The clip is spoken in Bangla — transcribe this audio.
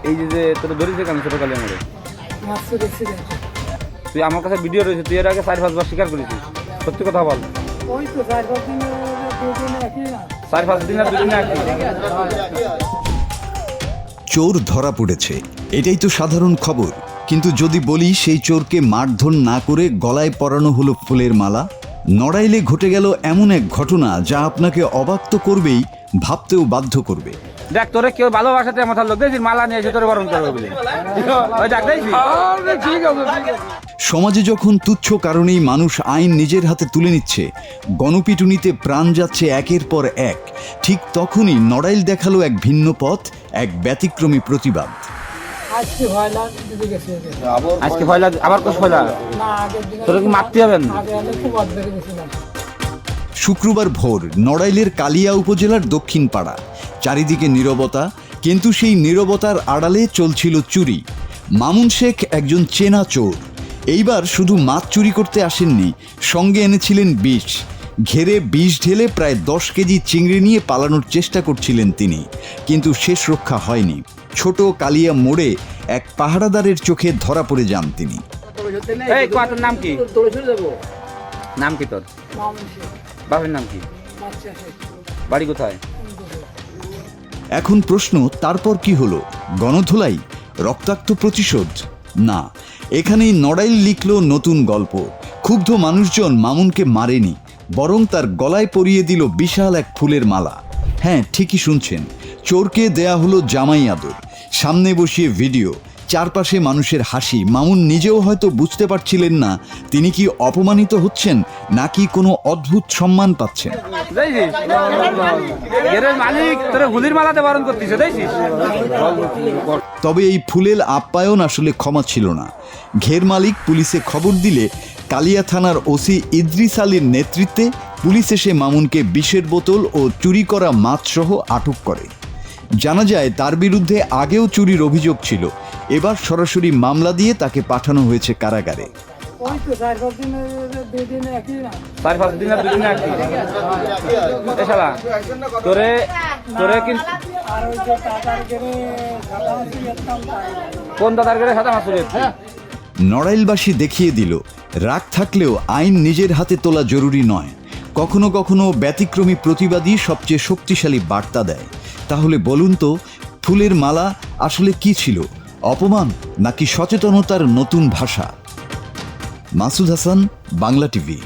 এই যে তোর ধরেছে কেন ছোট কালী আমাদের তুই আমার কাছে ভিডিও রয়েছে, তুই এর আগে 4-5 বার স্বীকার করেছিস, সত্যি কথা বল। 4-5 দিন আর 2 দিন একই। চোর ধরা পড়েছে, এটাই তো সাধারণ খবর। কিন্তু যদি বলি সেই চোরকে মারধর না করে গলায় পরানো হলো ফুলের মালা। নড়াইলে ঘটে গেল এমন এক ঘটনা যা আপনাকে অবাক তো করবেই, ভাবতেও বাধ্য করবে। দেখ তোরে কেউ ভালোবাসাতে মাথার লোক দেখছিস মালা নিয়ে এসে তোরে বরণ করবে বলে, ওই দেখ দেখছিস। সমাজে যখন তুচ্ছ কারণেই মানুষ আইন নিজের হাতে তুলে নিচ্ছে, গণপিটুনিতে প্রাণ যাচ্ছে একের পর এক, ঠিক তখনই নড়াইল দেখালো এক ভিন্ন পথ, এক ব্যতিক্রমী প্রতিবাদ। আজকে ভয় লাগে, আবার কোষ ভয় লাগে তোরে কি মারতে হবেন? শুক্রবার ভোর নড়াইলের কালিয়া উপজেলার দক্ষিণ পাড়া, চারিদিকে নীরবতা, কিন্তু সেই নীরবতার আড়ালে চলছিল চুরি। মামুন শেখ একজন চেনা চোর। এইবার শুধু মাছ চুরি করতে আসেননি, সঙ্গে এনেছিলেন বিষ। ঘেরে বিষ ঢেলে প্রায় 10 কেজি চিংড়ি নিয়ে পালানোর চেষ্টা করছিলেন তিনি, কিন্তু শেষ রক্ষা হয়নি। ছোট কালিয়া মোড়ে এক পাহারাদারের চোখে ধরা পড়ে যান তিনি। এই তোর নাম কি? নাম কি তোর? বাপের নাম কি? বাড়ি কোথায়? এখন প্রশ্ন, তারপর কি হলো? গণধোলাই? রক্তাক্ত প্রতিশোধ? না, এখানেই নড়াইল লিখল নতুন গল্প। ক্ষুব্ধ মানুষজন মামুনকে মারেনি, বরং তার গলায় পরিয়ে দিল বিশাল এক ফুলের মালা। হ্যাঁ, ঠিকই শুনছেন, চোরকে দেয়া হলো জামাই আদর। সামনে বসিয়ে ভিডিও, চারপাশে মানুষের হাসি। মামুন নিজেও হয়তো বুঝতে পারছিলেন না তিনি কি অপমানিত হচ্ছেন নাকি কোনো অদ্ভুত সম্মান পাচ্ছেন। তবে এই ফুলের আপ্যায়ন আসলে ক্ষমা ছিল না। ঘের মালিক পুলিশে খবর দিলে কালিয়া থানার ওসি ইদ্রিস আলীর নেতৃত্বে পুলিশ এসে মামুনকে বিষের বোতল ও চুরি করা মাছ সহ আটক করে। জানা যায় তার বিরুদ্ধে আগেও চুরির অভিযোগ ছিল। এবার সরাসরি মামলা দিয়ে তাকে পাঠানো হয়েছে কারাগারে। নড়াইলবাসী দেখিয়ে দিল, রাগ থাকলেও আইন নিজের হাতে তোলা জরুরি নয়। কখনো কখনো ব্যতিক্রমী প্রতিবাদী সবচেয়ে শক্তিশালী বার্তা দেয়। তাহলে বলুন তো, ফুলের মালা আসলে কি ছিল? অপমান নাকি সচেতনতার নতুন ভাষা? মাসুদ হাসান, বাংলা টিভি।